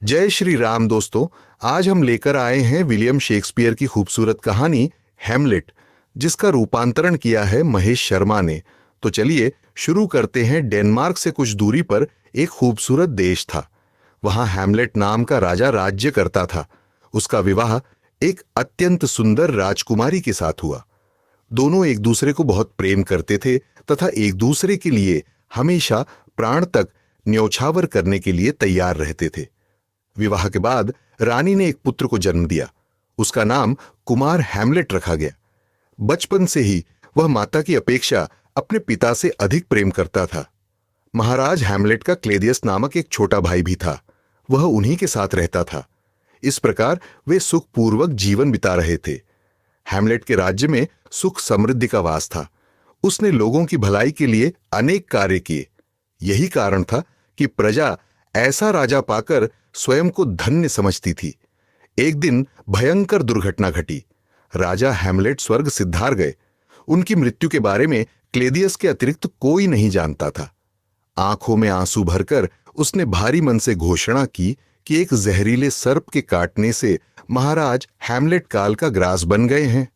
जय श्री राम दोस्तों। आज हम लेकर आए हैं विलियम शेक्सपियर की खूबसूरत कहानी हैमलेट, जिसका रूपांतरण किया है महेश शर्मा ने। तो चलिए शुरू करते हैं। डेनमार्क से कुछ दूरी पर एक खूबसूरत देश था। वहां हैमलेट नाम का राजा राज्य करता था। उसका विवाह एक अत्यंत सुंदर राजकुमारी के साथ हुआ। दोनों एक दूसरे को बहुत प्रेम करते थे तथा एक दूसरे के लिए हमेशा प्राण तक न्यौछावर करने के लिए तैयार रहते थे। विवाह के बाद रानी ने एक पुत्र को जन्म दिया। उसका नाम कुमार हैमलेट रखा गया। बचपन से ही वह माता की अपेक्षा अपने पिता से अधिक प्रेम करता था। महाराज हैमलेट का क्लेडियस नामक एक छोटा भाई भी था। वह उन्हीं के साथ रहता था। इस प्रकार वे सुखपूर्वक जीवन बिता रहे थे। हैमलेट के राज्य में सुख समृद्धि का वास था। उसने लोगों की भलाई के लिए अनेक कार्य किए। यही कारण था कि प्रजा ऐसा राजा पाकर स्वयं को धन्य समझती थी। एक दिन भयंकर दुर्घटना घटी। राजा हैमलेट स्वर्ग सिद्धार गए। उनकी मृत्यु के बारे में क्लेडियस के अतिरिक्त कोई नहीं जानता था। आंखों में आंसू भरकर उसने भारी मन से घोषणा की कि एक जहरीले सर्प के काटने से महाराज हैमलेट काल का ग्रास बन गए हैं।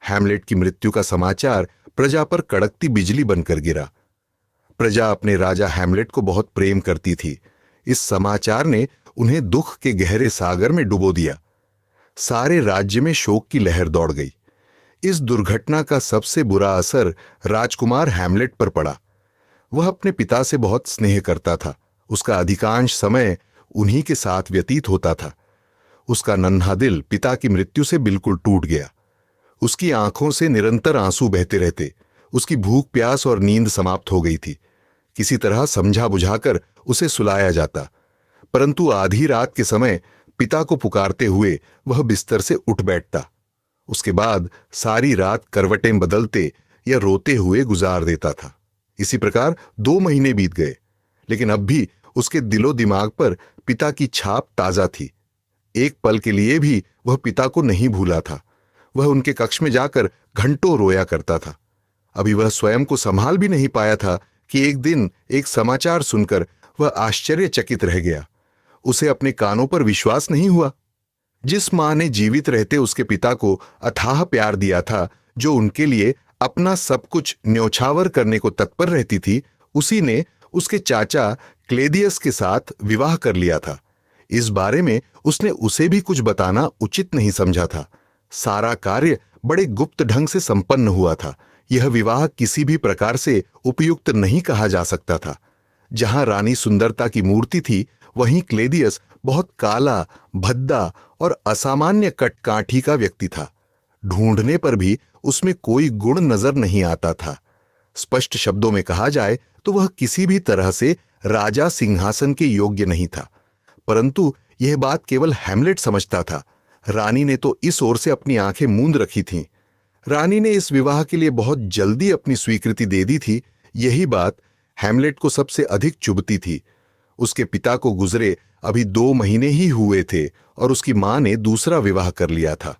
हैमलेट की मृत्यु का समाचार प्रजा पर कड़कती बिजली बनकर गिरा। प्रजा अपने राजा हैमलेट को बहुत प्रेम करती थी। इस समाचार ने उन्हें दुख के गहरे सागर में डुबो दिया। सारे राज्य में शोक की लहर दौड़ गई। इस दुर्घटना का सबसे बुरा असर राजकुमार हैमलेट पर पड़ा। वह अपने पिता से बहुत स्नेह करता था। उसका अधिकांश समय उन्हीं के साथ व्यतीत होता था। उसका नन्हा दिल पिता की मृत्यु से बिल्कुल टूट गया। उसकी आंखों से निरंतर आंसू बहते रहते। उसकी भूख प्यास और नींद समाप्त हो गई थी। किसी तरह समझा बुझाकर उसे सुलाया जाता, परंतु आधी रात के समय पिता को पुकारते हुए वह बिस्तर से उठ बैठता। उसके बाद सारी रात करवटें बदलते या रोते हुए गुजार देता था। इसी प्रकार 2 महीने बीत गए, लेकिन अब भी उसके दिलो दिमाग पर पिता की छाप ताजा थी। एक पल के लिए भी वह पिता को नहीं भूला था। वह उनके कक्ष में जाकर घंटों रोया करता था। अभी वह स्वयं को संभाल भी नहीं पाया था कि एक दिन एक समाचार सुनकर वह आश्चर्यचकित रह गया। उसे अपने कानों पर विश्वास नहीं हुआ। जिस मां ने जीवित रहते उसके पिता को अथाह प्यार दिया था, जो उनके लिए अपना सब कुछ न्यौछावर करने को तत्पर रहती थी, उसी ने उसके चाचा क्लेडियस के साथ विवाह कर लिया था। इस बारे में उसने उसे भी कुछ बताना उचित नहीं समझा था। सारा कार्य बड़े गुप्त ढंग से संपन्न हुआ था। यह विवाह किसी भी प्रकार से उपयुक्त नहीं कहा जा सकता था। जहां रानी सुंदरता की मूर्ति थी, वहीं क्लेडियस बहुत काला, भद्दा और असामान्य कटकाठी का व्यक्ति था। ढूंढने पर भी उसमें कोई गुण नजर नहीं आता था। स्पष्ट शब्दों में कहा जाए तो वह किसी भी तरह से राजा सिंहासन के योग्य नहीं था। परंतु यह बात केवल हैमलेट समझता था। रानी ने तो इस ओर से अपनी आंखें मूंद रखी थीं। रानी ने इस विवाह के लिए बहुत जल्दी अपनी स्वीकृति दे दी थी। यही बात हैमलेट को सबसे अधिक चुभती थी। उसके पिता को गुजरे अभी 2 महीने ही हुए थे और उसकी मां ने दूसरा विवाह कर लिया था।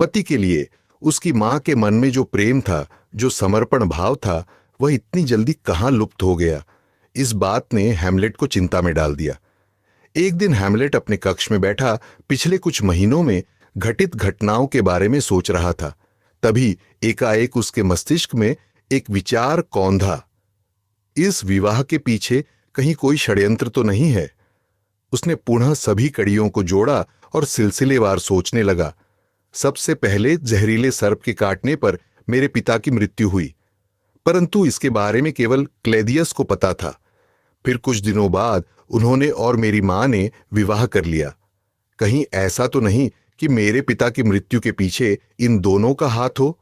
पति के लिए उसकी मां के मन में जो प्रेम था, जो समर्पण भाव था, वह इतनी जल्दी कहां लुप्त हो गया। इस बात ने हैमलेट को चिंता में डाल दिया। एक दिन हैमलेट अपने कक्ष में बैठा पिछले कुछ महीनों में घटित घटनाओं के बारे में सोच रहा था। तभी एकाएक उसके मस्तिष्क में एक विचार कौंधा। इस विवाह के पीछे कहीं कोई षड्यंत्र तो नहीं है। उसने पुनः सभी कड़ियों को जोड़ा और सिलसिलेवार सोचने लगा। सबसे पहले जहरीले सर्प के काटने पर मेरे पिता की मृत्यु हुई, परंतु इसके बारे में केवल क्लेडियस को पता था। फिर कुछ दिनों बाद उन्होंने और मेरी मां ने विवाह कर लिया। कहीं ऐसा तो नहीं कि मेरे पिता की मृत्यु के पीछे इन दोनों का हाथ हो?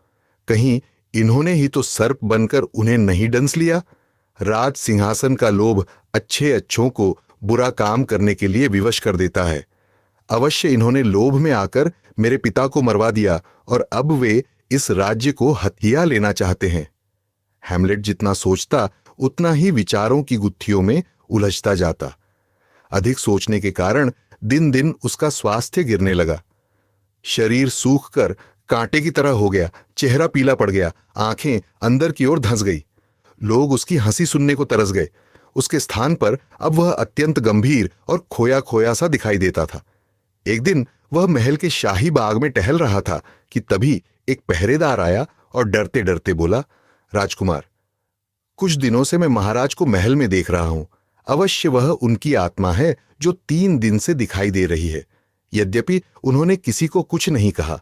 कहीं इन्होंने ही तो सर्प बनकर उन्हें नहीं डंस लिया? राज सिंहासन का लोभ अच्छे अच्छों को बुरा काम करने के लिए विवश कर देता है। अवश्य इन्होंने लोभ में आकर मेरे पिता को मरवा दिया और अब वे इस राज्य को हथिया लेना चाहते हैं। हैमलेट जितना सोचता उतना ही विचारों की गुत्थियों में उलझता जाता। अधिक सोचने के कारण दिन दिन उसका स्वास्थ्य गिरने लगा। शरीर सूखकर कांटे की तरह हो गया, चेहरा पीला पड़ गया, आंखें अंदर की ओर धंस गई। लोग उसकी हंसी सुनने को तरस गए। उसके स्थान पर अब वह अत्यंत गंभीर और खोया खोया सा दिखाई देता था। एक दिन वह महल के शाही बाग में टहल रहा था कि तभी एक पहरेदार आया और डरते डरते बोला, राजकुमार, कुछ दिनों से मैं महाराज को महल में देख रहा हूं। अवश्य वह उनकी आत्मा है जो 3 दिन से दिखाई दे रही है। यद्यपि उन्होंने किसी को कुछ नहीं कहा,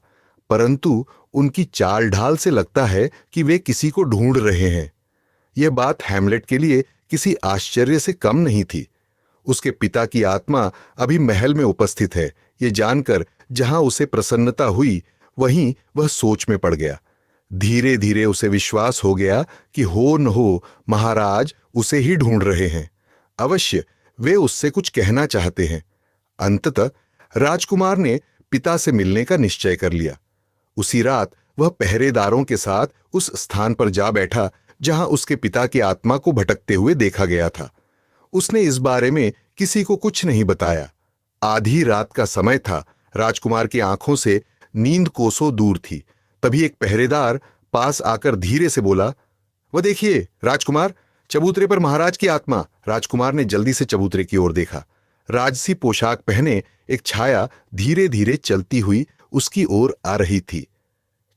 परंतु उनकी चाल ढाल से लगता है कि वे किसी को ढूंढ रहे हैं। यह बात हैमलेट के लिए किसी आश्चर्य से कम नहीं थी। उसके पिता की आत्मा अभी महल में उपस्थित है, ये जानकर जहां उसे प्रसन्नता हुई, वहीं वह सोच में पड़ गया। धीरे धीरे उसे विश्वास हो गया कि हो न हो महाराज उसे ही ढूंढ रहे हैं। अवश्य वे उससे कुछ कहना चाहते हैं। अंततः राजकुमार ने पिता से मिलने का निश्चय कर लिया। उसी रात वह पहरेदारों के साथ उस स्थान पर जा बैठा जहां उसके पिता की आत्मा को भटकते हुए देखा गया था। उसने इस बारे में किसी को कुछ नहीं बताया। आधी रात का समय था। राजकुमार की आंखों से नींद कोसों दूर थी। तभी एक पहरेदार पास आकर धीरे से बोला, वह देखिए राजकुमार, चबूतरे पर महाराज की आत्मा। राजकुमार ने जल्दी से चबूतरे की ओर देखा। राजसी पोशाक पहने एक छाया धीरे धीरे चलती हुई उसकी ओर आ रही थी।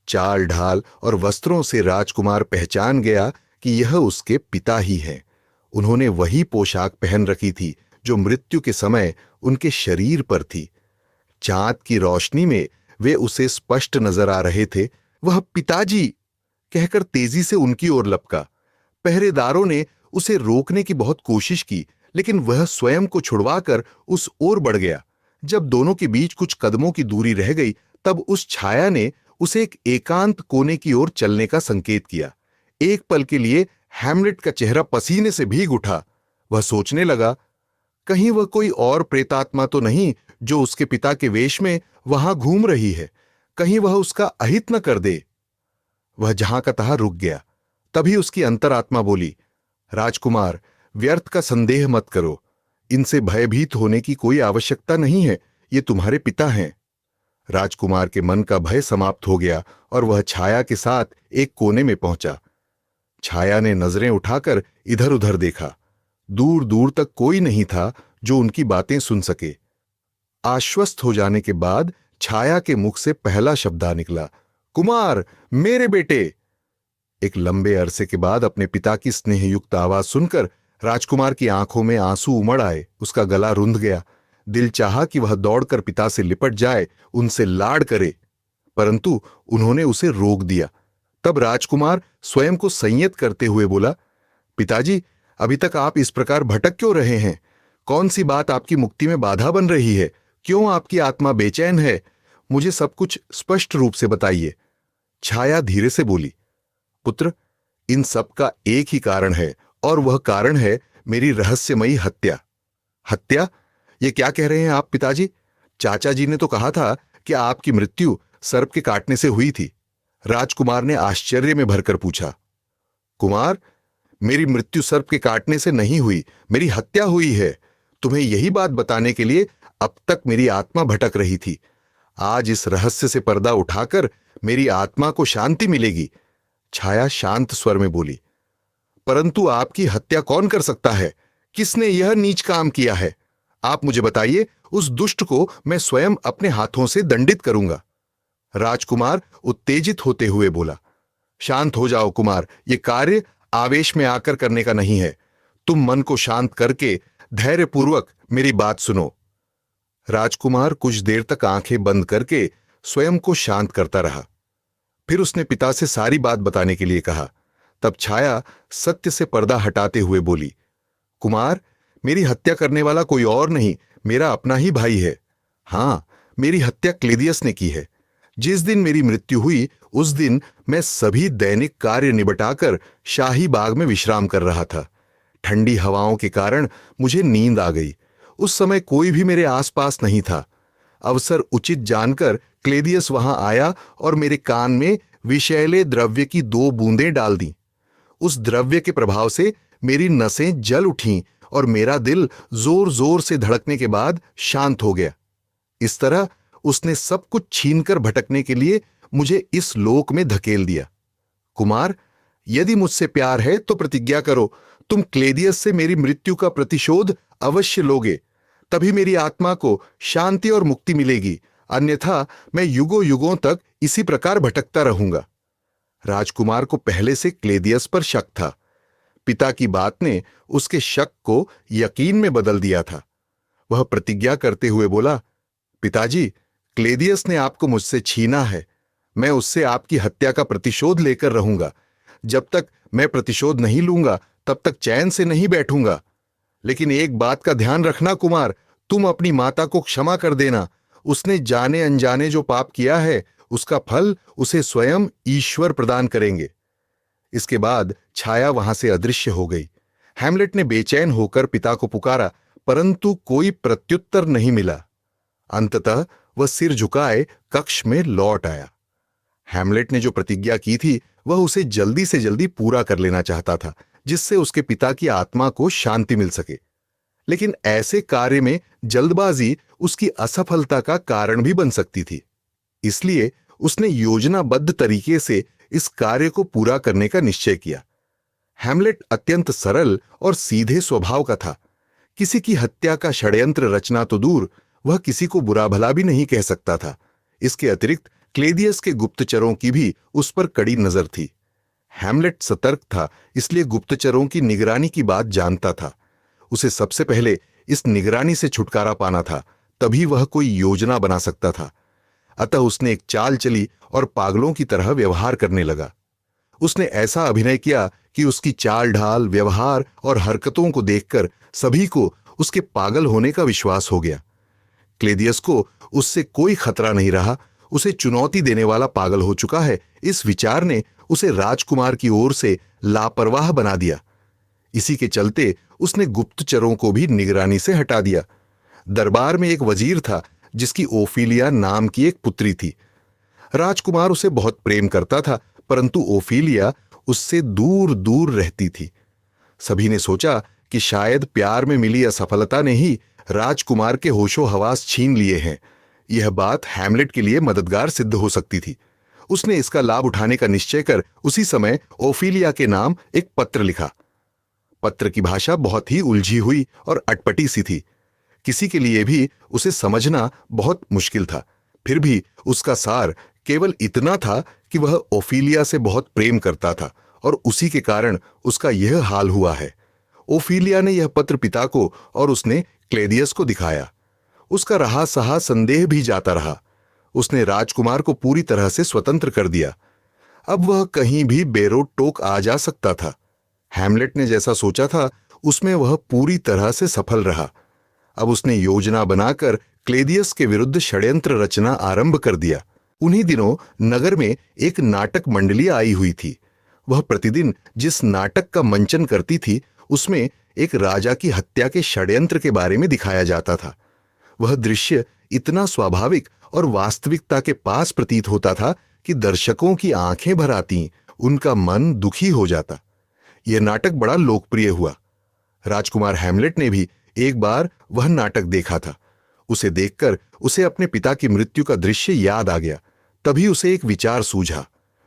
चाल ढाल और वस्त्रों से राजकुमार पहचान गया कि यह उसके पिता ही हैं। उन्होंने वही पोशाक पहन रखी थी जो मृत्यु के समय उनके शरीर पर थी। चांद की रोशनी में वे उसे स्पष्ट नजर आ रहे थे। वह पिताजी कहकर तेजी से उनकी ओर लपका। पहरेदारों ने उसे रोकने की बहुत कोशिश की, लेकिन वह स्वयं को छुड़वाकर उस ओर बढ़ गया। जब दोनों के बीच कुछ कदमों की दूरी रह गई, तब उस छाया ने उसे एक एकांत कोने की ओर चलने का संकेत किया। एक पल के लिए हैमलेट का चेहरा पसीने से भीग उठा। वह सोचने लगा, कहीं वह कोई और प्रेतात्मा तो नहीं जो उसके पिता के वेश में वहां घूम रही है। कहीं वह उसका अहित न कर दे। वह जहां का तहां रुक गया। तभी उसकी अंतरात्मा बोली, राजकुमार, व्यर्थ का संदेह मत करो। इनसे भयभीत होने की कोई आवश्यकता नहीं है। ये तुम्हारे पिता हैं। राजकुमार के मन का भय समाप्त हो गया और वह छाया के साथ एक कोने में पहुंचा। छाया ने नजरें उठाकर इधर उधर देखा। दूर दूर तक कोई नहीं था जो उनकी बातें सुन सके। आश्वस्त हो जाने के बाद छाया के मुख से पहला शब्द आ निकला, कुमार, मेरे बेटे। एक लंबे अरसे के बाद अपने पिता की स्नेहयुक्त आवाज सुनकर राजकुमार की आंखों में आंसू उमड़ आए। उसका गला रुंध गया। दिल चाहा कि वह दौड़कर पिता से लिपट जाए, उनसे लाड करे, परंतु उन्होंने उसे रोक दिया। तब राजकुमार स्वयं को संयत करते हुए बोला, पिताजी, अभी तक आप इस प्रकार भटक क्यों रहे हैं? कौन सी बात आपकी मुक्ति में बाधा बन रही है? क्यों आपकी आत्मा बेचैन है? मुझे सब कुछ स्पष्ट रूप से बताइए। छाया धीरे से बोली, पुत्र, इन सब का एक ही कारण है, और वह कारण है मेरी रहस्यमयी हत्या। हत्या? ये क्या कह रहे हैं आप पिताजी? चाचा जी ने तो कहा था कि आपकी मृत्यु सर्प के काटने से हुई थी। राजकुमार ने आश्चर्य में भरकर पूछा। कुमार, मेरी मृत्यु सर्प के काटने से नहीं हुई, मेरी हत्या हुई है। तुम्हें यही बात बताने के लिए अब तक मेरी आत्मा भटक रही थी। आज इस रहस्य से पर्दा उठाकर मेरी आत्मा को शांति मिलेगी। छाया शांत स्वर में बोली, परंतु आपकी हत्या कौन कर सकता है? किसने यह नीच काम किया है? आप मुझे बताइए। उस दुष्ट को मैं स्वयं अपने हाथों से दंडित करूंगा। राजकुमार उत्तेजित होते हुए बोला, शांत हो जाओ कुमार, यह कार्य आवेश में आकर करने का नहीं है। तुम मन को शांत करके धैर्यपूर्वक मेरी बात सुनो। राजकुमार कुछ देर तक आंखें बंद करके स्वयं को शांत करता रहा। फिर उसने पिता से सारी बात बताने के लिए कहा। तब छाया सत्य से पर्दा हटाते हुए बोली, कुमार, मेरी हत्या करने वाला कोई और नहीं, मेरा अपना ही भाई है। हां, मेरी हत्या क्लेदियस ने की है। जिस दिन मेरी मृत्यु हुई, उस दिन मैं सभी दैनिक कार्य निबटाकर शाही बाग में विश्राम कर रहा था। ठंडी हवाओं के कारण मुझे नींद आ गई। उस समय कोई भी मेरे आसपास नहीं था। अवसर उचित जानकर क्लेदियस वहां आया और मेरे कान में विषैले द्रव्य की 2 बूंदें डाल दी। उस द्रव्य के प्रभाव से मेरी नसें जल उठीं और मेरा दिल जोर जोर से धड़कने के बाद शांत हो गया। इस तरह उसने सब कुछ छीनकर भटकने के लिए मुझे इस लोक में धकेल दिया। कुमार, यदि मुझसे प्यार है तो प्रतिज्ञा करो, तुम क्लेदियस से मेरी मृत्यु का प्रतिशोध अवश्य लोगे, तभी मेरी आत्मा को शांति और मुक्ति मिलेगी, अन्यथा मैं युगों युगों तक इसी प्रकार भटकता रहूंगा। राजकुमार को पहले से क्लेदियस पर शक था। पिता की बात ने उसके शक को यकीन में बदल दिया था। वह प्रतिज्ञा करते हुए बोला, पिताजी, क्लेदियस ने आपको मुझसे छीना है। मैं उससे आपकी हत्या का प्रतिशोध लेकर रहूंगा। जब तक मैं प्रतिशोध नहीं लूंगा तब तक चैन से नहीं बैठूंगा। लेकिन एक बात का ध्यान रखना कुमार, तुम अपनी माता को क्षमा कर देना। उसने जाने अनजाने जो पाप किया है उसका फल उसे स्वयं ईश्वर प्रदान करेंगे। इसके बाद छाया वहां से अदृश्य हो गई। हैमलेट ने बेचैन होकर पिता को पुकारा, परंतु कोई प्रत्युत्तर नहीं मिला। अंततः वह सिर झुकाए कक्ष में लौट आया। हैमलेट ने जो प्रतिज्ञा की थी वह उसे जल्दी से जल्दी पूरा कर लेना चाहता था, जिससे उसके पिता की आत्मा को शांति मिल सके। लेकिन ऐसे कार्य में जल्दबाजी उसकी असफलता का कारण भी बन सकती थी। इसलिए उसने योजनाबद्ध तरीके से इस कार्य को पूरा करने का निश्चय किया। हैमलेट अत्यंत सरल और सीधे स्वभाव का था। किसी की हत्या का षड्यंत्र रचना तो दूर, वह किसी को बुरा भला भी नहीं कह सकता था। इसके अतिरिक्त क्लेदियस के गुप्तचरों की भी उस पर कड़ी नजर थी। हैमलेट सतर्क था, इसलिए गुप्तचरों की निगरानी की बात जानता था। उसे सबसे पहले इस निगरानी से छुटकारा पाना था, तभी वह कोई योजना बना सकता था। अतः उसने एक चाल चली और पागलों की तरह व्यवहार करने लगा। उसने ऐसा अभिनय किया कि उसकी चाल ढाल, व्यवहार और हरकतों को देखकर सभी को उसके पागल होने का विश्वास हो गया। क्लेदियस को उससे कोई खतरा नहीं रहा। उसे चुनौती देने वाला पागल हो चुका है, इस विचार ने उसे राजकुमार की ओर से लापरवाह बना दिया। इसी के चलते उसने गुप्तचरों को भी निगरानी से हटा दिया। दरबार में एक वजीर था जिसकी ओफीलिया नाम की एक पुत्री थी। राजकुमार उसे बहुत प्रेम करता था, परंतु ओफीलिया उससे दूर दूर रहती थी। सभी ने सोचा कि शायद प्यार में मिली असफलता ने ही राजकुमार के होशो हवास छीन लिए हैं। यह बात हैमलेट के लिए मददगार सिद्ध हो सकती थी। उसने इसका लाभ उठाने का निश्चय कर उसी समय ओफीलिया के नाम एक पत्र लिखा। पत्र की भाषा बहुत ही उलझी हुई और अटपटी सी थी। किसी के लिए भी उसे समझना बहुत मुश्किल था। फिर भी उसका सार केवल इतना था कि वह ओफीलिया से बहुत प्रेम करता था और उसी के कारण उसका यह हाल हुआ है। ओफीलिया ने यह पत्र पिता को और उसने क्लेदियस को दिखाया। उसका रहा सहा संदेह भी जाता रहा। उसने राजकुमार को पूरी तरह से स्वतंत्र कर दिया। अब वह कहीं भी बेरोक टोक आ जा सकता था। हैमलेट ने जैसा सोचा था उसमें वह पूरी तरह से सफल रहा। अब उसने योजना बनाकर क्लेदियस के विरुद्ध षड्यंत्र रचना आरंभ कर दिया। उन्हीं दिनों नगर में एक नाटक मंडली आई हुई थी। वह प्रतिदिन जिस नाटक का मंचन करती थी उसमें एक राजा की हत्या के षड्यंत्र के बारे में दिखाया जाता था। वह दृश्य इतना स्वाभाविक और वास्तविकता के पास प्रतीत होता था कि दर्शकों की आंखें भर आती, उनका मन दुखी हो जाता। यह नाटक बड़ा लोकप्रिय हुआ। राजकुमार हैमलेट ने भी एक बार वह नाटक देखा था। उसे देखकर उसे अपने पिता की मृत्यु का दृश्य याद आ गया। तभी उसे एक विचार सूझा।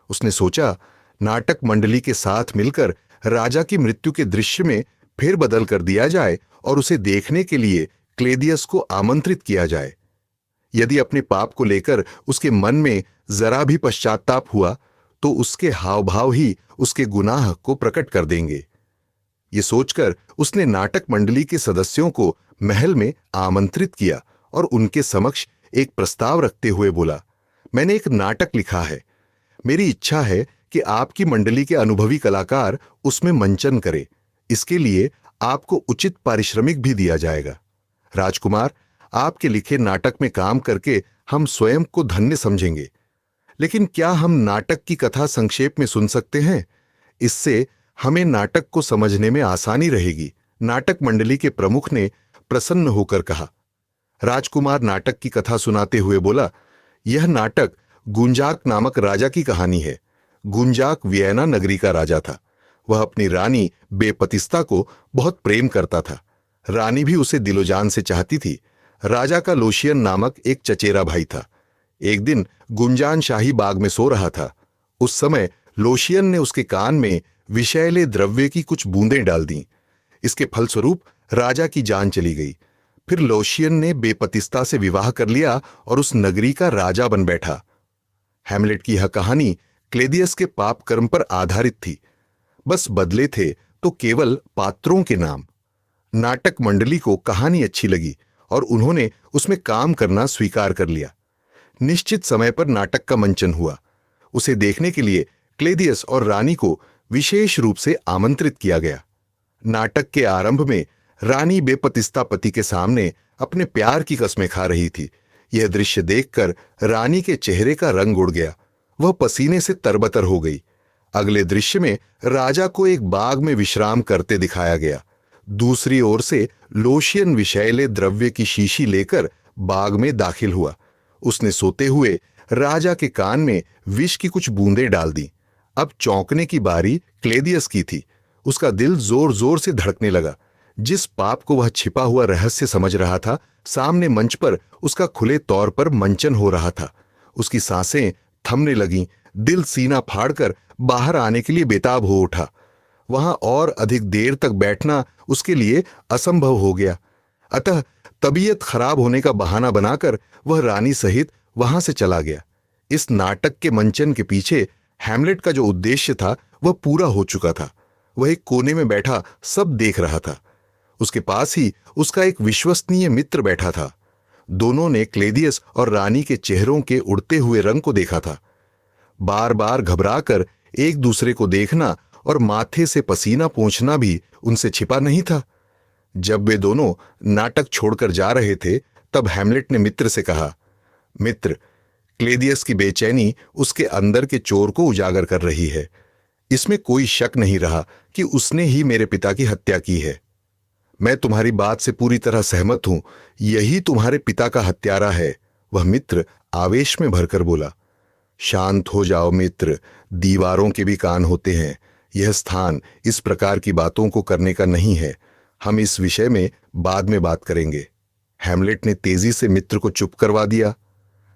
उसने सोचा, नाटक मंडली के साथ मिलकर राजा की मृत्यु के दृश्य में फिर बदल कर दिया जाए और उसे देखने के लिए क्लेदियस को आमंत्रित किया जाए। यदि अपने पाप को लेकर उसके मन में जरा भी पश्चाताप हुआ तो उसके हाव भाव ही उसके गुनाह को प्रकट कर देंगे। ये सोचकर उसने नाटक मंडली के सदस्यों को महल में आमंत्रित किया और उनके समक्ष एक प्रस्ताव रखते हुए बोला, मैंने एक नाटक लिखा है। मेरी इच्छा है कि आपकी मंडली के अनुभवी कलाकार उसमें मंचन करें। इसके लिए आपको उचित पारिश्रमिक भी दिया जाएगा। राजकुमार, आपके लिखे नाटक में काम करके हम स्वयं को धन्य समझेंगे। लेकिन क्या हम नाटक की कथा संक्षेप में सुन सकते हैं? इससे हमें नाटक को समझने में आसानी रहेगी। नाटक मंडली के प्रमुख ने प्रसन्न होकर कहा। राजकुमार नाटक की कथा सुनाते हुए बोला, यह नाटक गुंजाक नामक राजा की कहानी है। गुंजाक वियना नगरी का राजा था। वह अपनी रानी बेपतिस्ता को बहुत प्रेम करता था। रानी भी उसे दिलोजान से चाहती थी। राजा का लोशियन नामक एक चचेरा भाई था। एक दिन गुंजान शाही बाग में सो रहा था। उस समय लोशियन ने उसके कान में विषैले द्रव्य की कुछ बूंदें डाल दीं। इसके फलस्वरूप राजा की जान चली गई। फिर लोशियन ने बेपतिस्ता से विवाह कर लिया और उस नगरी का राजा बन बैठा। हैमलेट की यह कहानी क्लेदियस के पाप कर्म पर आधारित थी। बस बदले थे तो केवल पात्रों के नाम। नाटक मंडली को कहानी अच्छी लगी और उन्होंने उसमें काम करना स्वीकार कर लिया। निश्चित समय पर नाटक का मंचन हुआ। उसे देखने के लिए क्लेदियस और रानी को विशेष रूप से आमंत्रित किया गया। नाटक के आरंभ में रानी बेपतिस्ता पति के सामने अपने प्यार की कस्में खा रही थी। यह दृश्य देखकर रानी के चेहरे का रंग उड़ गया। वह पसीने से तरबतर हो गई। अगले दृश्य में राजा को एक बाग में विश्राम करते दिखाया गया। दूसरी ओर से लोशियन विषैले द्रव्य की शीशी लेकर बाग में दाखिल हुआ। उसने सोते हुए राजा के कान में विष की कुछ बूंदें डाल दी। अब चौंकने की बारी क्लेदियस की थी। उसका दिल जोर जोर से धड़कने लगा। जिस पाप को वह छिपा हुआ रहस्य समझ रहा था, सामने मंच पर उसका खुले तौर पर मंचन हो रहा था। उसकी सांसें थमने लगीं। दिल सीना फाड़कर बाहर आने के लिए बेताब हो उठा। वहां और अधिक देर तक बैठना उसके लिए असंभव हो गया। अतः तबीयत खराब होने का बहाना बनाकर वह रानी सहित वहां से चला गया। इस नाटक के मंचन के पीछे हैमलेट का जो उद्देश्य था वह पूरा हो चुका था। वह एक कोने में बैठा सब देख रहा था। उसके पास ही उसका एक विश्वसनीय मित्र बैठा था। दोनों ने क्लेदियस और रानी के चेहरों के उड़ते हुए रंग को देखा था। बार बार घबराकर एक दूसरे को देखना और माथे से पसीना पोंछना भी उनसे छिपा नहीं था। जब वे दोनों नाटक छोड़कर जा रहे थे, तब हैमलेट ने मित्र से कहा, मित्र, क्लेदियस की बेचैनी उसके अंदर के चोर को उजागर कर रही है। इसमें कोई शक नहीं रहा कि उसने ही मेरे पिता की हत्या की है। मैं तुम्हारी बात से पूरी तरह सहमत हूं। यही तुम्हारे पिता का हत्यारा है, वह मित्र आवेश में भरकर बोला। शांत हो जाओ मित्र, दीवारों के भी कान होते हैं। यह स्थान इस प्रकार की बातों को करने का नहीं है। हम इस विषय में बाद में बात करेंगे। हैमलेट ने तेजी से मित्र को चुप करवा दिया।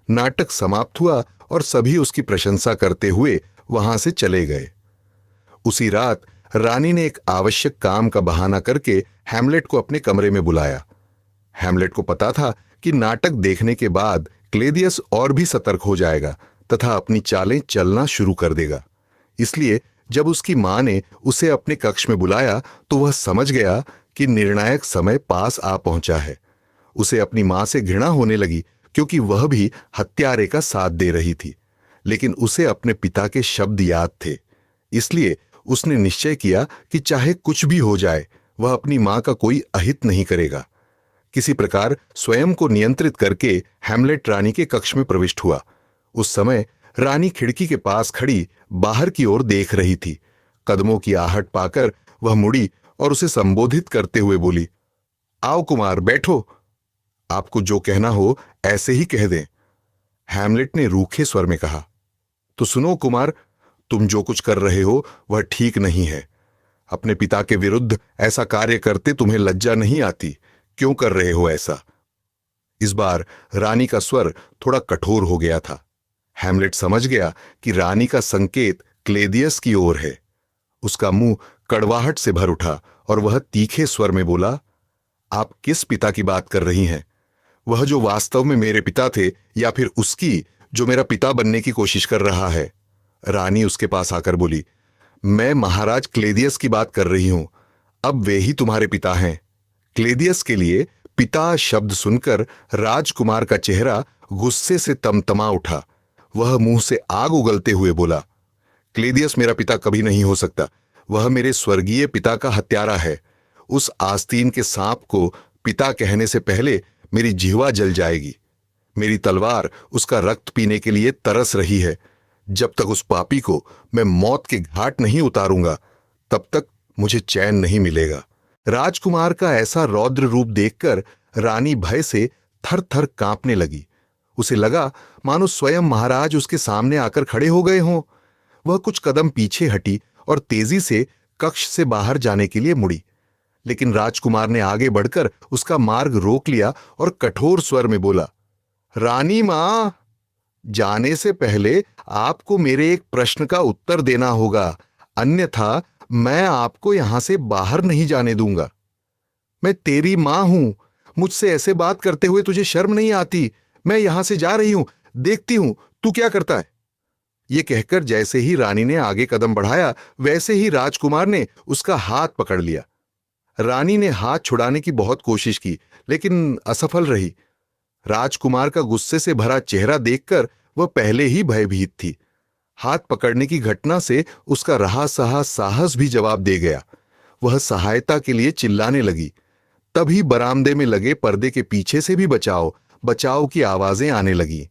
नाटक समाप्त हुआ और सभी उसकी प्रशंसा करते हुए वहां से चले गए। उसी रात रानी ने एक आवश्यक काम का बहाना करके हैमलेट को अपने कमरे में बुलाया। हैमलेट को पता था कि नाटक देखने के बाद क्लेदियस और भी सतर्क हो जाएगा तथा अपनी चालें चलना शुरू कर देगा। इसलिए जब उसकी मां ने उसे अपने कक्ष में बुलाया तो वह समझ गया कि निर्णायक समय पास आ पहुंचा है। उसे अपनी मां से घृणा होने लगी, क्योंकि वह भी हत्यारे का साथ दे रही थी। लेकिन उसे अपने पिता के शब्द याद थे। इसलिए उसने निश्चय किया कि चाहे कुछ भी हो जाए, वह अपनी मां का कोई अहित नहीं करेगा। किसी प्रकार स्वयं को नियंत्रित करके हैमलेट रानी के कक्ष में प्रविष्ट हुआ। उस समय रानी खिड़की के पास खड़ी बाहर की ओर देख रही थी। कदमों की आहट पाकर वह मुड़ी और उसे संबोधित करते हुए बोली, आओ कुमार, बैठो। आपको जो कहना हो ऐसे ही कह दें। हैमलेट ने रूखे स्वर में कहा, तो सुनो कुमार, तुम जो कुछ कर रहे हो वह ठीक नहीं है। अपने पिता के विरुद्ध ऐसा कार्य करते तुम्हें लज्जा नहीं आती? क्यों कर रहे हो ऐसा? इस बार रानी का स्वर थोड़ा कठोर हो गया था। हैमलेट समझ गया कि रानी का संकेत क्लेदियस की ओर है। उसका मुंह कड़वाहट से भर उठा और वह तीखे स्वर में बोला, आप किस पिता की बात कर रही हैं? वह जो वास्तव में मेरे पिता थे, या फिर उसकी जो मेरा पिता बनने की कोशिश कर रहा है? रानी उसके पास आकर बोली, मैं महाराज क्लेदियस की बात कर रही हूं। अब वे ही तुम्हारे पिता हैं। क्लेदियस के लिए पिता शब्द सुनकर राजकुमार का चेहरा गुस्से से तमतमा उठा। वह मुंह से आग उगलते हुए बोला, क्लेदियस मेरा पिता कभी नहीं हो सकता। वह मेरे स्वर्गीय पिता का हत्यारा है। उस आस्तीन के सांप को पिता कहने से पहले मेरी जिह्वा जल जाएगी। मेरी तलवार उसका रक्त पीने के लिए तरस रही है। जब तक उस पापी को मैं मौत के घाट नहीं उतारूंगा, तब तक मुझे चैन नहीं मिलेगा। राजकुमार का ऐसा रौद्र रूप देखकर रानी भय से थर थर कांपने लगी। उसे लगा मानो स्वयं महाराज उसके सामने आकर खड़े हो गए हों। वह कुछ कदम पीछे हटी और तेजी से कक्ष से बाहर जाने के लिए मुड़ी। लेकिन राजकुमार ने आगे बढ़कर उसका मार्ग रोक लिया और कठोर स्वर में बोला, रानी मां, जाने से पहले आपको मेरे एक प्रश्न का उत्तर देना होगा, अन्यथा मैं आपको यहां से बाहर नहीं जाने दूंगा। मैं तेरी मां हूं। मुझसे ऐसे बात करते हुए तुझे शर्म नहीं आती? मैं यहां से जा रही हूं, देखती हूं तू क्या करता है। ये कहकर जैसे ही रानी ने आगे कदम बढ़ाया, वैसे ही राजकुमार ने उसका हाथ पकड़ लिया। रानी ने हाथ छुड़ाने की बहुत कोशिश की, लेकिन असफल रही। राजकुमार का गुस्से से भरा चेहरा देखकर वह पहले ही भयभीत थी। हाथ पकड़ने की घटना से उसका रहा सहा साहस भी जवाब दे गया। वह सहायता के लिए चिल्लाने लगी। तभी बरामदे में लगे पर्दे के पीछे से भी बचाओ बचाओ की आवाजें आने लगी।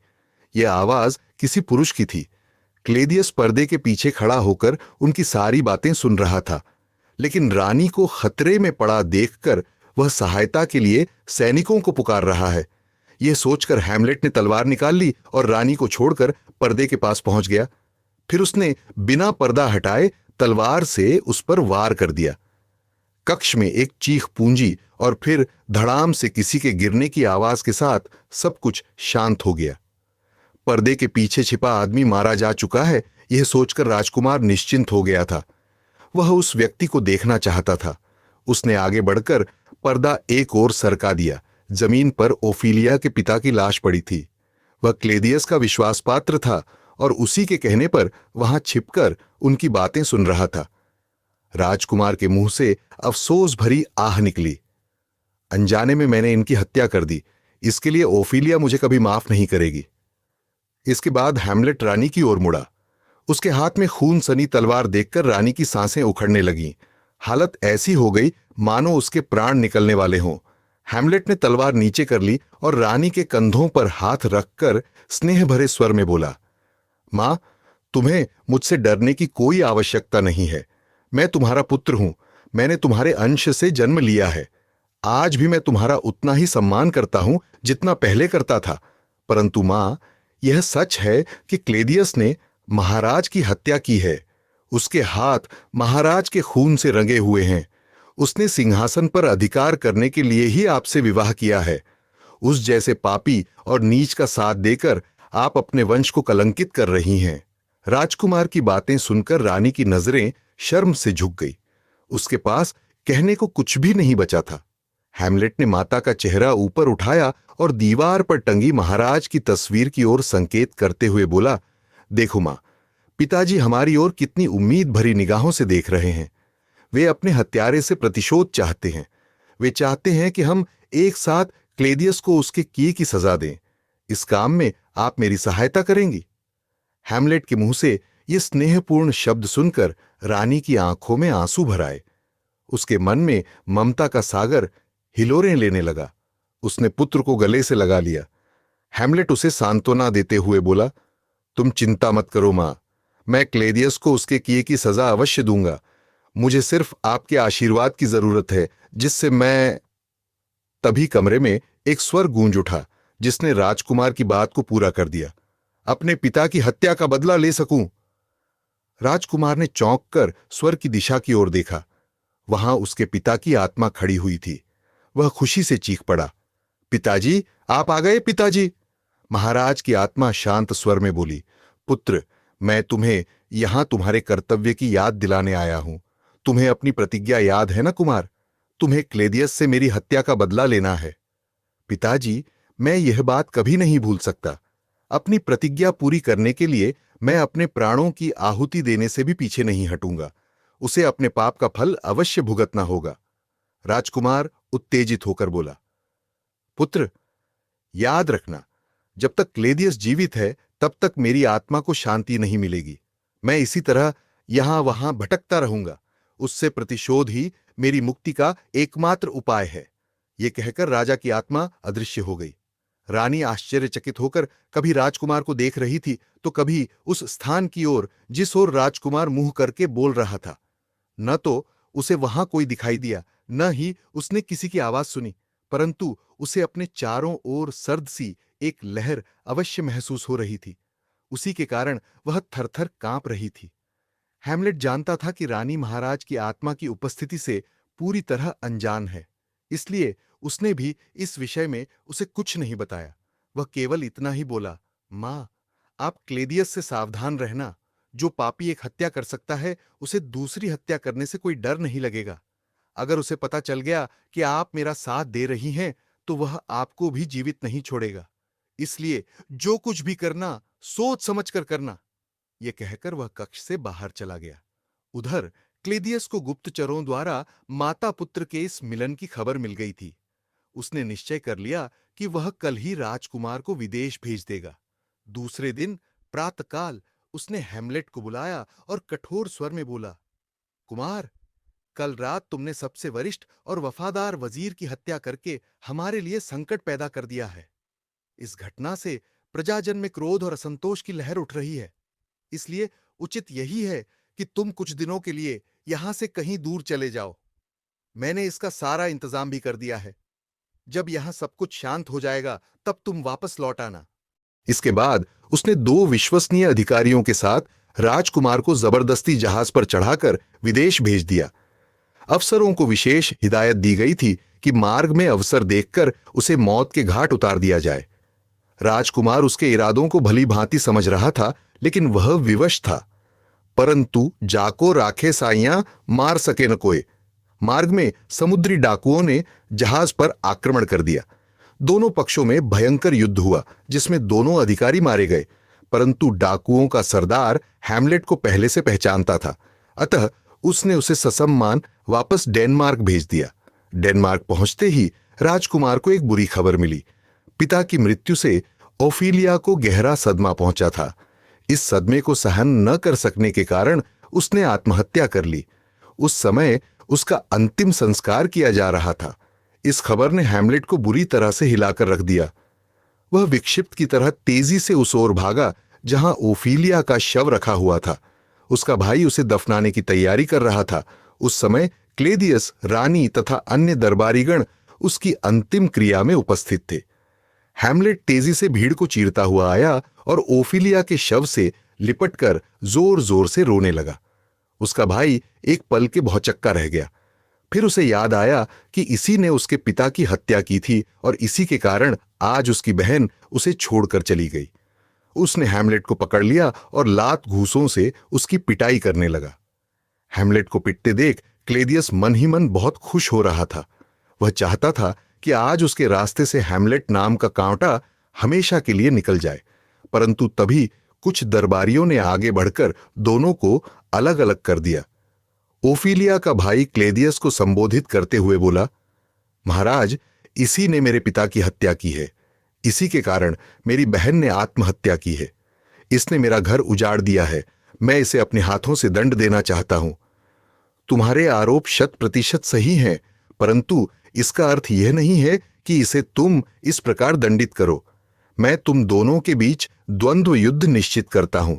यह आवाज किसी पुरुष की थी। क्लेदियस पर्दे के पीछे खड़ा होकर उनकी सारी बातें सुन रहा था, लेकिन रानी को खतरे में पड़ा देखकर वह सहायता के लिए सैनिकों को पुकार रहा है। यह सोचकर हैमलेट ने तलवार निकाल ली और रानी को छोड़कर पर्दे के पास पहुंच गया। फिर उसने बिना पर्दा हटाए तलवार से उस पर वार कर दिया। कक्ष में एक चीख पूंजी और फिर धड़ाम से किसी के गिरने की आवाज के साथ सब कुछ शांत हो गया। पर्दे के पीछे छिपा आदमी मारा जा चुका है, यह सोचकर राजकुमार निश्चिंत हो गया था। वह उस व्यक्ति को देखना चाहता था। उसने आगे बढ़कर पर्दा एक ओर सरका दिया। जमीन पर ओफिलिया के पिता की लाश पड़ी थी। वह क्लेदियस का विश्वास पात्र था और उसी के कहने पर वहां छिपकर उनकी बातें सुन रहा था। राजकुमार के मुंह से अफसोस भरी आह निकली। अनजाने में मैंने इनकी हत्या कर दी, इसके लिए ओफिलिया मुझे कभी माफ नहीं करेगी। इसके बाद हैमलेट रानी की ओर मुड़ा। उसके हाथ में खून सनी तलवार देखकर रानी की सांसें उखड़ने लगीं। हालत ऐसी हो गई मानो उसके प्राण निकलने वाले हों। हैमलेट ने तलवार नीचे कर ली और रानी के कंधों पर हाथ रखकर स्नेह भरे स्वर में बोला, मां, तुम्हें मुझसे डरने की कोई आवश्यकता नहीं है। मैं तुम्हारा पुत्र हूं। मैंने तुम्हारे अंश से जन्म लिया है। आज भी मैं तुम्हारा उतना ही सम्मान करता हूं जितना पहले करता था। परंतु मां, यह सच है कि क्लेदियस ने महाराज की हत्या की है। उसके हाथ महाराज के खून से रंगे हुए हैं। उसने सिंहासन पर अधिकार करने के लिए ही आपसे विवाह किया है। उस जैसे पापी और नीच का साथ देकर आप अपने वंश को कलंकित कर रही हैं। राजकुमार की बातें सुनकर रानी की नजरें शर्म से झुक गई। उसके पास कहने को कुछ भी नहीं बचा था। हैमलेट ने माता का चेहरा ऊपर उठाया और दीवार पर टंगी महाराज की तस्वीर की ओर संकेत करते हुए बोला, देखो मां, पिताजी हमारी ओर कितनी उम्मीद भरी निगाहों से देख रहे हैं। वे अपने हत्यारे से प्रतिशोध चाहते हैं। वे चाहते हैं कि हम एक साथ क्लेदियस को उसके किए की सजा दें। इस काम में आप मेरी सहायता करेंगी? हैमलेट के मुंह से ये स्नेहपूर्ण शब्द सुनकर रानी की आंखों में आंसू भर आए। उसके मन में ममता का सागर हिलोरें लेने लगा। उसने पुत्र को गले से लगा लिया। हैमलेट उसे सांत्वना देते हुए बोला, तुम चिंता मत करो मां, मैं क्लेदियस को उसके किए की सजा अवश्य दूंगा। मुझे सिर्फ आपके आशीर्वाद की जरूरत है, जिससे मैं। तभी कमरे में एक स्वर गूंज उठा जिसने राजकुमार की बात को पूरा कर दिया, अपने पिता की हत्या का बदला ले सकूं। राजकुमार ने चौंक कर स्वर की दिशा की ओर देखा। वहां उसके पिता की आत्मा खड़ी हुई थी। वह खुशी से चीख पड़ा, पिताजी, आप आ गए पिताजी। महाराज की आत्मा शांत स्वर में बोली, पुत्र, मैं तुम्हें यहां तुम्हारे कर्तव्य की याद दिलाने आया हूं। तुम्हें अपनी प्रतिज्ञा याद है ना कुमार? तुम्हें क्लेदियस से मेरी हत्या का बदला लेना है। पिताजी, मैं यह बात कभी नहीं भूल सकता। अपनी प्रतिज्ञा पूरी करने के लिए मैं अपने प्राणों की आहुति देने से भी पीछे नहीं हटूंगा। उसे अपने पाप का फल अवश्य भुगतना होगा। राजकुमार उत्तेजित होकर बोला, पुत्र, याद रखना, जब तक क्लेदियस जीवित है तब तक मेरी आत्मा को शांति नहीं मिलेगी। मैं इसी तरह यहां वहां भटकता रहूंगा। उससे प्रतिशोध ही मेरी मुक्ति का एकमात्र उपाय है। यह कहकर राजा की आत्मा अदृश्य हो गई। रानी आश्चर्यचकित होकर कभी राजकुमार को देख रही थी तो कभी उस स्थान की ओर जिस ओर राजकुमार मुंह करके बोल रहा था। न तो उसे वहां कोई दिखाई दिया, न ही उसने किसी की आवाज सुनी, परंतु उसे अपने चारों ओर सर्द सी एक लहर अवश्य महसूस हो रही थी। उसी के कारण वह थरथर कांप रही थी। हैमलेट जानता था कि रानी महाराज की आत्मा की उपस्थिति से पूरी तरह अनजान है, इसलिए उसने भी इस विषय में उसे कुछ नहीं बताया। वह केवल इतना ही बोला, मां, आप क्लेदियस से सावधान रहना। जो पापी एक हत्या कर सकता है, उसे दूसरी हत्या करने से कोई डर नहीं लगेगा। अगर उसे पता चल गया कि आप मेरा साथ दे रही हैं, तो वह आपको भी जीवित नहीं छोड़ेगा। इसलिए जो कुछ भी करना, सोच समझ कर करना। यह कहकर वह कक्ष से बाहर चला गया। उधर क्लेदियस को गुप्तचरों द्वारा माता पुत्र के इस मिलन की खबर मिल गई थी। उसने निश्चय कर लिया कि वह कल ही राजकुमार को विदेश भेज देगा। दूसरे दिन प्रातःकाल उसने हैमलेट को बुलाया और कठोर स्वर में बोला, कुमार, कल रात तुमने सबसे वरिष्ठ और वफादार वजीर की हत्या करके हमारे लिए संकट पैदा कर दिया है। इस घटना से प्रजाजन में क्रोध और असंतोष की लहर उठ रही है। इसलिए उचित यही है कि तुम कुछ दिनों के लिए यहां से कहीं दूर चले जाओ। मैंने इसका सारा इंतजाम भी कर दिया है। जब यहां सब कुछ शांत हो जाएगा, तब तुम वापस लौट आना। इसके बाद उसने 2 विश्वसनीय अधिकारियों के साथ राजकुमार को जबरदस्ती जहाज पर चढ़ाकर विदेश भेज दिया। अफसरों को विशेष हिदायत दी गई थी कि मार्ग में अवसर देखकर उसे मौत के घाट उतार दिया जाए। राजकुमार उसके इरादों को भली भांति समझ रहा था, लेकिन वह विवश था। परंतु जाको राखे साइयां मार सके न कोई। मार्ग में समुद्री डाकुओं ने जहाज पर आक्रमण कर दिया। दोनों पक्षों में भयंकर युद्ध हुआ, जिसमें दोनों अधिकारी मारे गए। परंतु डाकुओं का सरदार हैमलेट को पहले से पहचानता था, अतः उसने उसे ससम्मान वापस डेनमार्क भेज दिया। डेनमार्क पहुंचते ही राजकुमार को एक बुरी खबर मिली। पिता की मृत्यु से ओफिलिया को गहरा सदमा पहुंचा था। इस सदमे को सहन न कर सकने के कारण उसने आत्महत्या कर ली। उस समय उसका अंतिम संस्कार किया जा रहा था। इस खबर ने हैमलेट को बुरी तरह से हिलाकर रख दिया। वह विक्षिप्त की तरह तेजी से उस ओर भागा जहां ओफिलिया का शव रखा हुआ था। उसका भाई उसे दफनाने की तैयारी कर रहा था। उस समय क्लेदियस, रानी तथा अन्य दरबारीगण उसकी अंतिम क्रिया में उपस्थित थे। हैमलेट तेजी से भीड़ को चीरता हुआ आया और ओफिलिया के शव से लिपटकर जोर जोर से रोने लगा। उसका भाई एक पल के भौचक्का रह गया। फिर उसे याद आया कि इसी ने उसके पिता की हत्या की थी और इसी के कारण आज उसकी बहन उसे छोड़कर चली गई। उसने हैमलेट को पकड़ लिया और लात घूंसों से उसकी पिटाई करने लगा। हैमलेट को पिटते देख क्लेदियस मन ही मन बहुत खुश हो रहा था। वह चाहता था कि आज उसके रास्ते से हैमलेट नाम का कांटा हमेशा के लिए निकल जाए। परंतु तभी कुछ दरबारियों ने आगे बढ़कर दोनों को अलग अलग कर दिया। ओफिलिया का भाई क्लेदियस को संबोधित करते हुए बोला, महाराज, इसी ने मेरे पिता की हत्या की है। इसी के कारण मेरी बहन ने आत्महत्या की है। इसने मेरा घर उजाड़ दिया है। मैं इसे अपने हाथों से दंड देना चाहता हूं। तुम्हारे आरोप 100% सही हैं, परंतु इसका अर्थ यह नहीं है कि इसे तुम इस प्रकार दंडित करो। मैं तुम दोनों के बीच द्वंद्व युद्ध निश्चित करता हूं।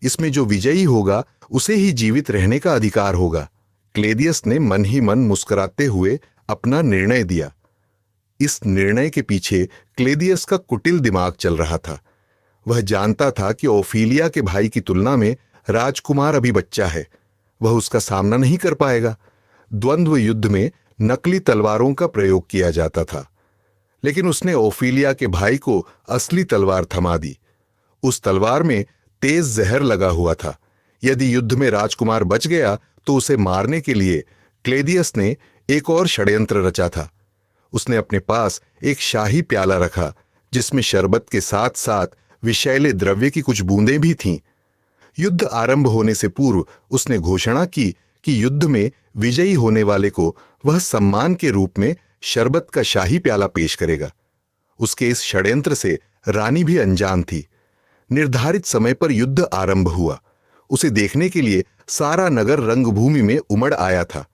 इसमें जो विजयी होगा उसे ही जीवित रहने का अधिकार होगा। क्लेदियस ने मन ही मन मुस्कुराते हुए अपना निर्णय दिया। इस निर्णय के पीछे क्लेदियस का कुटिल दिमाग चल रहा था। वह जानता था कि ओफिलिया के भाई की तुलना में राजकुमार अभी बच्चा है। वह उसका सामना नहीं कर पाएगा। द्वंद्व युद्ध में नकली तलवारों का प्रयोग किया जाता था, लेकिन उसने ओफिलिया के भाई को असली तलवार थमा दी। उस तलवार में तेज जहर लगा हुआ था। यदि युद्ध में राजकुमार बच गया तो उसे मारने के लिए क्लेदियस ने एक और षड्यंत्र रचा था। उसने अपने पास एक शाही प्याला रखा, जिसमें शरबत के साथ साथ विषैले द्रव्य की कुछ बूंदें भी थीं। युद्ध आरंभ होने से पूर्व उसने घोषणा की कि युद्ध में विजयी होने वाले को वह सम्मान के रूप में शरबत का शाही प्याला पेश करेगा। उसके इस षड्यंत्र से रानी भी अनजान थी। निर्धारित समय पर युद्ध आरंभ हुआ। उसे देखने के लिए सारा नगर रंगभूमि में उमड़ आया था।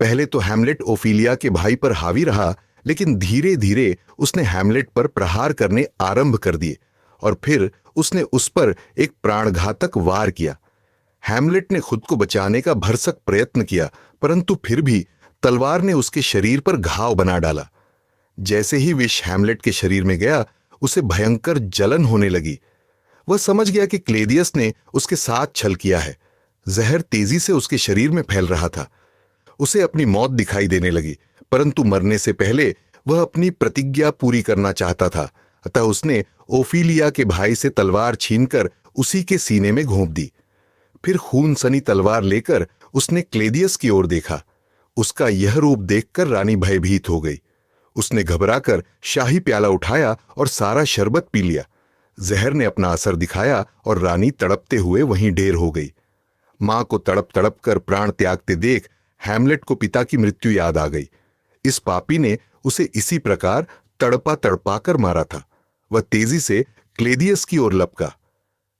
पहले तो हैमलेट ओफिलिया के भाई पर हावी रहा, लेकिन धीरे धीरे उसने हैमलेट पर प्रहार करने आरंभ कर दिए और फिर उसने उस पर एक प्राणघातक वार किया। हैमलेट ने खुद को बचाने का भरसक प्रयत्न किया, परंतु फिर भी तलवार ने उसके शरीर पर घाव बना डाला। जैसे ही विष हैमलेट के शरीर में गया, उसे भयंकर जलन होने लगी। वह समझ गया कि क्लेदियस ने उसके साथ छल किया है। जहर तेजी से उसके शरीर में फैल रहा था। उसे अपनी मौत दिखाई देने लगी, परंतु मरने से पहले वह अपनी प्रतिज्ञा पूरी करना चाहता था। अतः उसने ओफिलिया के भाई से तलवार छीनकर उसी के सीने में घोंप दी। फिर खून सनी तलवार लेकर उसने क्लेदियस की ओर देखा। उसका यह रूप देखकर रानी भयभीत हो गई। उसने घबराकर शाही प्याला उठाया और सारा शरबत पी लिया। जहर ने अपना असर दिखाया और रानी तड़पते हुए वहीं ढेर हो गई। मां को तड़प तड़प कर प्राण त्यागते देख हैमलेट को पिता की मृत्यु याद आ गई। इस पापी ने उसे इसी प्रकार तड़पा तड़पा कर मारा था। वह तेजी से क्लेदियस की ओर लपका।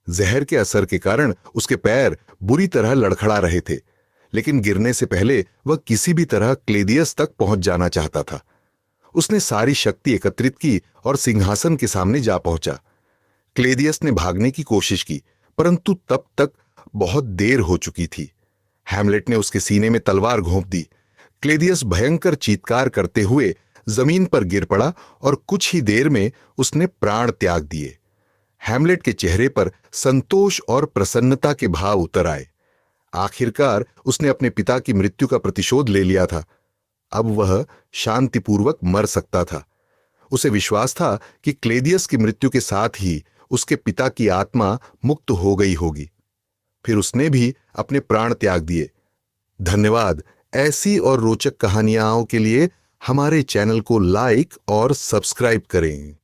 जहर के असर के कारण उसके पैर बुरी तरह लड़खड़ा रहे थे, लेकिन गिरने से पहले वह किसी भी तरह क्लेदियस तक पहुंच जाना चाहता था। उसने सारी शक्ति एकत्रित की और सिंहासन के सामने जा पहुंचा। क्लेदियस ने भागने की कोशिश की, परंतु तब तक बहुत देर हो चुकी थी। हैमलेट ने उसके सीने में तलवार घोंप दी। क्लेदियस भयंकर चीत्कार करते हुए जमीन पर गिर पड़ा और कुछ ही देर में उसने प्राण त्याग दिए। हैमलेट के चेहरे पर संतोष और प्रसन्नता के भाव उतर आए। आखिरकार उसने अपने पिता की मृत्यु का प्रतिशोध ले लिया था। अब वह शांतिपूर्वक मर सकता था। उसे विश्वास था कि क्लेदियस की मृत्यु के साथ ही उसके पिता की आत्मा मुक्त हो गई होगी। फिर उसने भी अपने प्राण त्याग दिए। धन्यवाद। ऐसी और रोचक कहानियां के लिए हमारे चैनल को लाइक और सब्सक्राइब करें।